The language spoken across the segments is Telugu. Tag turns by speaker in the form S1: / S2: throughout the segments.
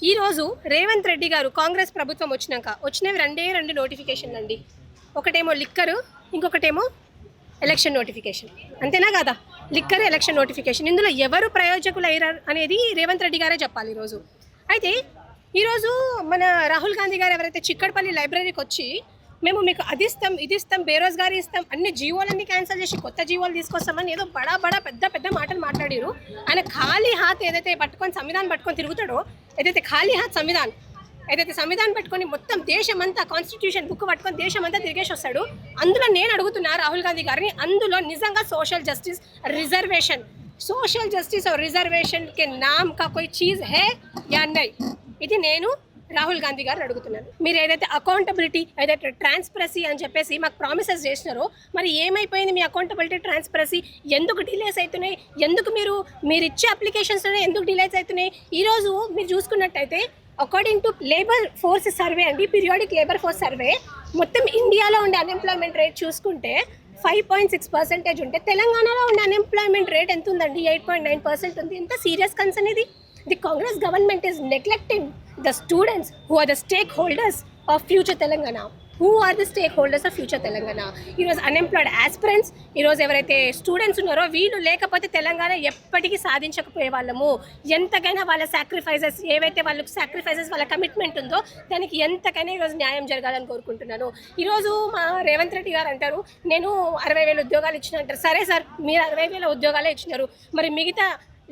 S1: ఈరోజు రేవంత్ రెడ్డి గారు కాంగ్రెస్ ప్రభుత్వం వచ్చినవి రెండు నోటిఫికేషన్లు అండి. ఒకటేమో లిక్కరు, ఇంకొకటేమో ఎలక్షన్ నోటిఫికేషన్. అంతేనా కదా? Liquor, election notification. ఇందులో ఎవరు ప్రయోజకులు అయ్యారు అనేది రేవంత్ రెడ్డి గారే చెప్పాలి ఈరోజు. అయితే ఈరోజు మన రాహుల్ గాంధీ గారు ఎవరైతే చిక్కడపల్లి లైబ్రరీకి వచ్చి మేము మీకు అది ఇస్తాం, ఇది ఇస్తాం, బేరోజ్గారీ ఇస్తాం, అన్ని జీవోలన్నీ క్యాన్సిల్ చేసి కొత్త జీవోలు తీసుకొస్తామని ఏదో బడా పెద్ద పెద్ద మాటలు మాట్లాడారు. ఆయన ఖాళీ హాత్ ఏదైతే పట్టుకొని సంవిధానం పట్టుకొని తిరుగుతాడో, ఏదైతే ఖాళీ హాత్ సంవిధానం పట్టుకొని మొత్తం దేశమంతా కాన్స్టిట్యూషన్ బుక్ పట్టుకొని దేశమంతా తిరిగేసి వస్తాడు. అందులో నేను అడుగుతున్నా రాహుల్ గాంధీ గారిని, అందులో నిజంగా సోషల్ జస్టిస్ और रिजर्वेशन के नाम का कोई चीज़ है या नहीं? ఇది నేను రాహుల్ గాంధీ గారిని అడుగుతున్నాను. మీరు ఏదైతే అకౌంటబిలిటీ, ఏదైతే ట్రాన్స్పరసీ అని చెప్పేసి మాకు ప్రామిసెస్ చేసినారో, మరి ఏమైపోయింది మీ అకౌంటబిలిటీ, ట్రాన్స్పరసీ? ఎందుకు డిలేస్ అవుతున్నాయి? ఎందుకు మీరు ఇచ్చే అప్లికేషన్స్లోనే ఎందుకు డిలేస్ అవుతున్నాయి? ఈరోజు మీరు చూసుకున్నట్టయితే according to labour force survey అండి, పీరియాడిక్ లేబర్ ఫోర్స్ సర్వే, మొత్తం ఇండియాలో ఉండే అన్ఎంప్లాయ్మెంట్ రేట్ చూసుకుంటే 5.6% ఉంటే తెలంగాణలో ఉండే అన్ఎంప్లాయ్మెంట్ రేట్ ఎంత ఉందండి? 8.9% ఉంది. ఎంత సీరియస్ కన్సర్న్ ఇది? The Congress government is neglecting the students who are the stakeholders of future Telangana. Who are the stakeholders of future Telangana? ఈరోజు అన్ఎంప్లాయిడ్ ఆస్పిరెంట్స్, ఈరోజు ఎవరైతే స్టూడెంట్స్ ఉన్నారో వీళ్ళు లేకపోతే తెలంగాణ ఎప్పటికీ సాధించకపోయే వాళ్ళము. ఎంతకైనా వాళ్ళ సాక్రిఫైసెస్, ఏవైతే వాళ్ళకి సాక్రిఫైసెస్, వాళ్ళ కమిట్మెంట్ ఉందో దానికి ఎంతకైనా ఈరోజు న్యాయం జరగాలని కోరుకుంటున్నాను. ఈరోజు మా రేవంత్ రెడ్డి గారు అంటారు నేను 60,000 ఉద్యోగాలు ఇచ్చిన అంటారు. సరే సార్, మీరు 60,000 ఉద్యోగాలే ఇచ్చినారు, మరి మిగతా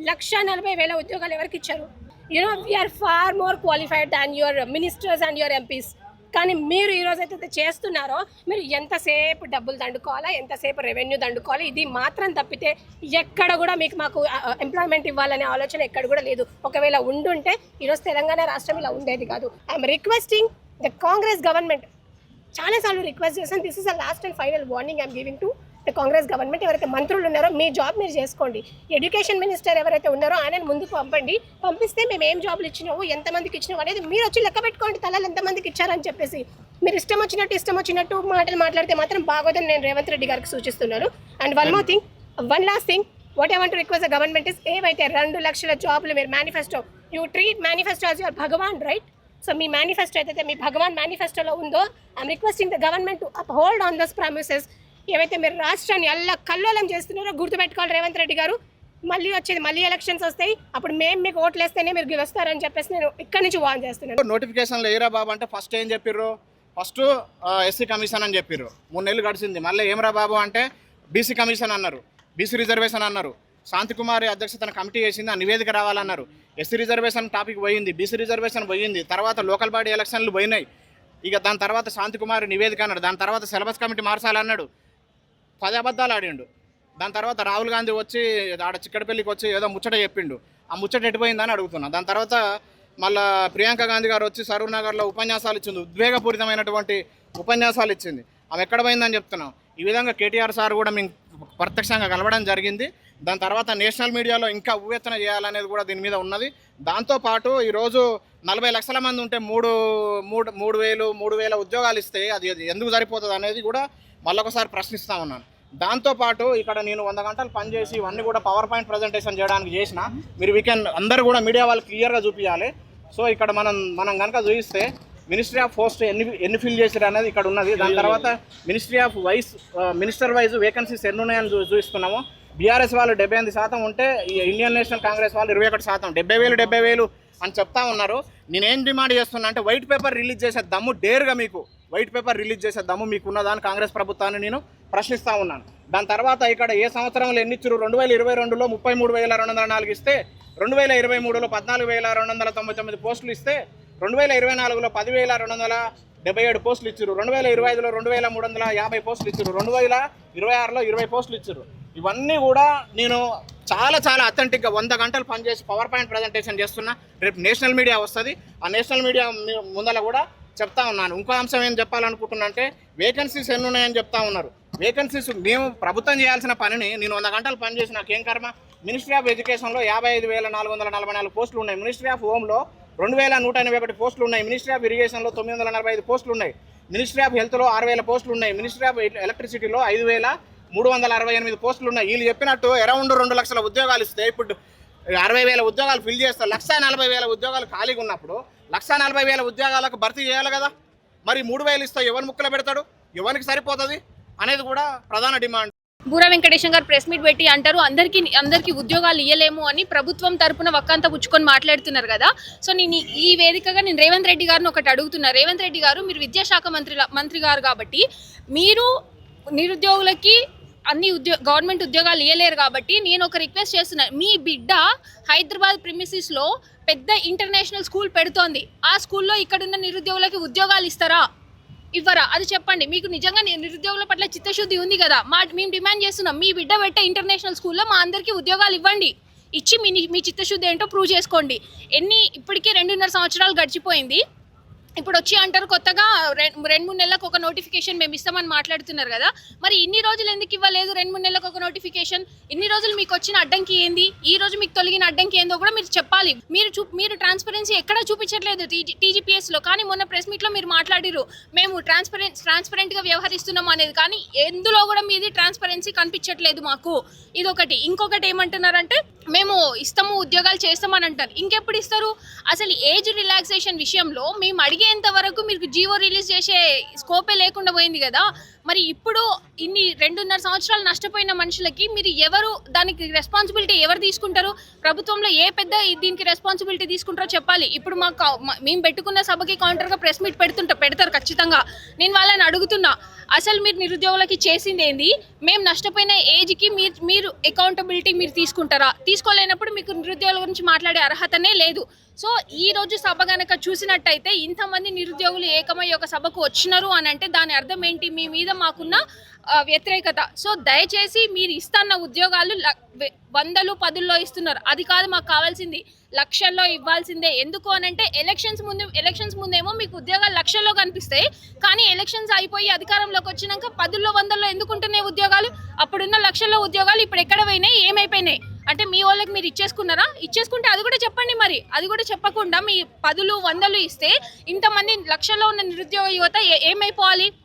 S1: 140,000 ఉద్యోగాలు ఎవరికి ఇచ్చారు? We're far more qualified than your ministers and your MPs. కానీ మీరు ఈరోజు అయితే చేస్తున్నారో, మీరు ఎంతసేపు డబ్బులు దండుకోవాలా, ఎంతసేపు రెవెన్యూ దండుకోవాలి, ఇది మాత్రం తప్పితే ఎక్కడ కూడా మాకు ఎంప్లాయ్మెంట్ ఇవ్వాలనే ఆలోచన ఎక్కడ కూడా లేదు. ఒకవేళ ఉండుంటే ఈరోజు తెలంగాణ రాష్ట్రం ఇలా ఉండేది కాదు. I'm requesting the Congress government, చాలాసార్లు రిక్వెస్ట్ చేశాను. This is the last and final warning I'm giving to the Congress government. ఎవరైతే మంత్రులు ఉన్నారో మీ జాబ్ మీరు చేసుకోండి. ఎడ్యుకేషన్ మినిస్టర్ ఎవరైతే ఉన్నారో ఆయనను ముందుకు పంపిస్తే మేము ఏం జాబులు ఇచ్చినావు, ఎంతమందికి ఇచ్చినావు అనేది మీరు వచ్చి లెక్క పెట్టుకోండి, తలాలు ఎంతమందికి ఇచ్చారని చెప్పేసి. మీరు ఇష్టం వచ్చినట్టు మాటలు మాట్లాడితే మాత్రం బాగోదని నేను రేవంత్ రెడ్డి గారికి సూచిస్తున్నాను. And one last thing what I want to request the government is, ఏవైతే 2 లక్షల జాబులు మీరు manifesto, you treat manifesto as your Bhagwan, right? So మీ మేనిఫెస్టో ఏదైతే మీ భగవాన్ మేనిఫెస్టోలో ఉందో, I'm requesting the government to uphold on those promises. ఏవైతే మీరు రాష్ట్రాన్ని కల్లోలం చేస్తున్నారో గుర్తుపెట్టుకోవాలి రేవంత్ రెడ్డి గారు. మళ్ళీ ఎలక్షన్స్ వస్తాయి, అప్పుడు మేము మీకు ఓట్లు వేస్తేనే మీరు వస్తారని చెప్పేసి నేను ఇక్కడి నుంచి వార్న్ చేస్తున్నాను.
S2: నోటిఫికేషన్లు ఏరా బాబు అంటే ఫస్ట్ ఏం చెప్పిర్రు? ఫస్ట్ ఎస్సీ కమిషన్ అని చెప్పిర్రు. 3 నెలలు గడిచింది. మళ్ళీ ఏమరా బాబు అంటే బీసీ కమిషన్ అన్నారు, బీసీ రిజర్వేషన్ అన్నారు. శాంతికుమారి అధ్యక్షతన కమిటీ వేసింది, ఆ నివేదిక రావాలన్నారు. ఎస్సీ రిజర్వేషన్ టాపిక్ పోయింది, బీసీ రిజర్వేషన్ పోయింది, తర్వాత లోకల్ బాడీ ఎలక్షన్లు పోయినాయి. ఇక దాని తర్వాత శాంతికుమారి నివేదిక అన్నాడు, దాని తర్వాత సిలబస్ కమిటీ మార్చాలన్నాడు. 10 అబద్ధాలు ఆడిండు. దాని తర్వాత రాహుల్ గాంధీ వచ్చి ఆడ చిక్కడపల్లికి వచ్చి ఏదో ముచ్చట చెప్పిండు. ఆ ముచ్చట ఎటుపోయిందని అడుగుతున్నా. దాని తర్వాత మళ్ళీ ప్రియాంక గాంధీ గారు వచ్చి సరూర్ నగర్లో ఉపన్యాసాలు ఇచ్చింది, ఉద్వేగపూరితమైనటువంటి ఉపన్యాసాలు ఇచ్చింది. ఆమె ఎక్కడ పోయిందని చెప్తున్నాం. ఈ విధంగా కేటీఆర్ సార్ కూడా మేము ప్రత్యక్షంగా కలవడం జరిగింది. దాని తర్వాత నేషనల్ మీడియాలో ఇంకా ఉవ్వెత్తన చేయాలనేది కూడా దీని మీద ఉన్నది. దాంతోపాటు ఈరోజు 40 లక్షల మంది ఉంటే 3,000 ఉద్యోగాలు ఇస్తే అది ఎందుకు సరిపోతుంది అనేది కూడా మళ్ళొకసారి ప్రశ్నిస్తూ ఉన్నాను. దాంతోపాటు ఇక్కడ నేను 100 గంటలు పనిచేసి ఇవన్నీ కూడా పవర్ పాయింట్ ప్రజెంటేషన్ చేయడానికి చేసిన, మీరు వీకెండ్ అందరూ కూడా మీడియా వాళ్ళు క్లియర్గా చూపించాలి. సో ఇక్కడ మనం కనుక చూపిస్తే మినిస్ట్రీ ఆఫ్ పోస్ట్ ఎన్ని ఫిల్ చేసారు అనేది ఇక్కడ ఉన్నది. దాని తర్వాత మినిస్టర్ వైజ్ వేకెన్సీస్ ఎన్ని ఉన్నాయని చూపిస్తున్నాము. బీఆర్ఎస్ వాళ్ళు 78% ఉంటే ఇండియన్ నేషనల్ కాంగ్రెస్ వాళ్ళు 21%. 70,000 అని చెప్తా ఉన్నారు. నేనేం డిమాండ్ చేస్తున్నా అంటే వైట్ పేపర్ రిలీజ్ చేసే దమ్ము డేర్గా మీకు ఉన్నదాన్ని కాంగ్రెస్ ప్రభుత్వాన్ని నేను ప్రశ్నిస్తూ ఉన్నాను. దాని తర్వాత ఇక్కడ ఏ సంవత్సరంలో ఎన్ని ఇచ్చారు? 2022లో 33,204 ఇస్తే, 2023లో 14,299 పోస్టులు ఇస్తే, 2024లో 10,277 పోస్టులు ఇచ్చారు, 2025లో 2,350 పోస్టులు ఇచ్చారు, 2026లో 20 పోస్టులు ఇచ్చారు. ఇవన్నీ కూడా నేను చాలా అథెంటిక్గా 100 గంటలు పనిచేసి పవర్ పాయింట్ ప్రజెంటేషన్ చేస్తున్నా. రేపు నేషనల్ మీడియా వస్తుంది, ఆ నేషనల్ మీడియా ముందర కూడా చెప్తా ఉన్నాను. ఇంకో అంశం ఏం చెప్పాలనుకుంటున్నా అంటే వేకెన్సీస్ ఎన్ని ఉన్నాయని చెప్తా ఉన్నారు. వేకెన్సీస్ మేము ప్రభుత్వం చేయాల్సిన పనిని నేను 100 గంటలు పనిచేసి నాకేం కర్మ? మినిస్ట్రీ ఆఫ్ ఎడ్యుకేషన్లో 55,444 పోస్టులు ఉన్నాయి, మినిస్ట్రీ ఆఫ్ హోమ్లో 2,181 పోస్టులు ఉన్నాయి, మినిస్ట్రీ ఆఫ్ ఇరిగేషన్లో 945 పోస్టులు ఉన్నాయి, మినిస్ట్రీ ఆఫ్ హెల్త్లో 6,000 పోస్టులు ఉన్నాయి, మినిస్ట్రీ ఆఫ్ ఎలక్ట్రిసిటీలో 5,368 పోస్టులు ఉన్నాయి. వీళ్ళు చెప్పినట్టు అరౌండ్ 2 లక్షల ఉద్యోగాలు ఇస్తే ఇప్పుడు 60,000 ఉద్యోగాలు ఫిల్ చేస్తారు, 1,40,000 ఉద్యోగాలు ఖాళీగా ఉన్నప్పుడు 1,40,000 ఉద్యోగాలకు భర్తీ చేయాలి కదా. మరి 3,000 ఇస్తే ఎవరి ముక్కలు పెడతాడు, ఎవరికి సరిపోతుంది అనేది కూడా ప్రధాన డిమాండ్.
S3: బూర వెంకటేశం గారు ప్రెస్ మీట్ పెట్టి అంటారు అందరికీ ఉద్యోగాలు ఇయ్యలేము అని ప్రభుత్వం తరపున వక్కంతా పుచ్చుకొని మాట్లాడుతున్నారు కదా. సో నేను ఈ వేదికగా నేను రేవంత్ రెడ్డి గారిని ఒకటి అడుగుతున్నా. రేవంత్ రెడ్డి గారు, మీరు విద్యాశాఖ మంత్రి గారు కాబట్టి మీరు నిరుద్యోగులకి అన్ని గవర్నమెంట్ ఉద్యోగాలు ఇవ్వలేరు కాబట్టి నేను ఒక రిక్వెస్ట్ చేస్తున్నాను. మీ బిడ్డ హైదరాబాద్ ప్రిమిసిస్లో పెద్ద ఇంటర్నేషనల్ స్కూల్ పెడుతోంది. ఆ స్కూల్లో ఇక్కడున్న నిరుద్యోగులకి ఉద్యోగాలు ఇస్తారా, ఇవ్వరా? అది చెప్పండి. మీకు నిజంగా నిరుద్యోగుల పట్ల చిత్తశుద్ధి ఉంది కదా. మేము డిమాండ్ చేస్తున్నాం, మీ బిడ్డ పెట్టే ఇంటర్నేషనల్ స్కూల్లో మా అందరికీ ఉద్యోగాలు ఇవ్వండి. ఇచ్చి మీ చిత్తశుద్ధి ఏంటో ప్రూవ్ చేసుకోండి. ఇప్పటికీ 2.5 సంవత్సరాలు గడిచిపోయింది. ఇప్పుడు వచ్చి అంటారు కొత్తగా 2-3 నెలలకు ఒక నోటిఫికేషన్ మేము ఇస్తామని మాట్లాడుతున్నారు కదా. మరి ఇన్ని రోజులు ఎందుకు ఇవ్వలేదు? 2-3 నెలలకు ఒక నోటిఫికేషన్. ఇన్ని రోజులు మీకు వచ్చిన అడ్డంకి ఏంది, ఈ రోజు మీకు తొలగిన అడ్డంకి ఏందో కూడా మీరు చెప్పాలి. మీరు ట్రాన్స్పరెన్సీ ఎక్కడా చూపించట్లేదు టీజీపీఎస్లో. కానీ మొన్న ప్రెస్ మీట్లో మీరు మాట్లాడిరు, మేము ట్రాన్స్పరెంట్గా వ్యవహరిస్తున్నాం అనేది. కానీ ఎందులో కూడా మీది ట్రాన్స్పరెన్సీ కనిపించట్లేదు మాకు. ఇదొకటి. ఇంకొకటి ఏమంటున్నారంటే మేము ఇస్తాము, ఉద్యోగాలు చేస్తామని అంటారు. ఇంకెప్పుడు ఇస్తారు? అసలు ఏజ్ రిలాక్సేషన్ విషయంలో మేము అడిగేంత వరకు మీకు జీవో రిలీజ్ చేసే స్కోపే లేకుండా పోయింది కదా. మరి ఇప్పుడు ఇన్ని 2.5 సంవత్సరాలు నష్టపోయిన మనుషులకి మీరు దానికి రెస్పాన్సిబిలిటీ ఎవరు తీసుకుంటారు? ప్రభుత్వంలో ఏ పెద్ద దీనికి రెస్పాన్సిబిలిటీ తీసుకుంటారో చెప్పాలి. ఇప్పుడు మేము పెట్టుకున్న సభకి కౌంటర్గా ప్రెస్ మీట్ పెడతారు ఖచ్చితంగా. నేను వాళ్ళని అడుగుతున్నా, అసలు మీరు నిరుద్యోగులకి చేసింది ఏంది? మేము నష్టపోయిన ఏజ్కి మీరు అకౌంటబిలిటీ మీరు తీసుకుంటారా? తీసుకోలేనప్పుడు మీకు నిరుద్యోగుల గురించి మాట్లాడే అర్హతనే లేదు. సో ఈ రోజు సభ గనక చూసినట్టయితే ఇంతమంది నిరుద్యోగులు ఏకమై ఒక సభకు వచ్చినారు అని అంటే దాని అర్థం ఏంటి? మీ మీద మాకున్న వ్యతిరేకత. సో దయచేసి మీరు ఇస్తున్న ఉద్యోగాలు 100, 10లో ఇస్తున్నారు. అది కాదు మాకు కావాల్సింది, లక్షల్లో ఇవ్వాల్సిందే. ఎందుకు అని అంటే ఎలక్షన్స్ ముందేమో మీకు ఉద్యోగాలు లక్షల్లో కనిపిస్తాయి. కానీ ఎలక్షన్స్ అయిపోయి అధికారంలోకి వచ్చినాక 10లో, 100లో ఎందుకుంటున్నాయి ఉద్యోగాలు? అప్పుడున్న లక్షల్లో ఉద్యోగాలు ఇప్పుడు ఎక్కడ పోయినాయి, ఏమైపోయినాయి? అంటే మీ వాళ్ళకి మీరు ఇచ్చేసుకున్నారా? ఇచ్చేసుకుంటే అది కూడా చెప్పండి. మరి అది కూడా చెప్పకుండా మీ 10లు, 100లు ఇస్తే ఇంతమంది లక్షల్లో ఉన్న నిరుద్యోగ యువత ఏమైపోవాలి?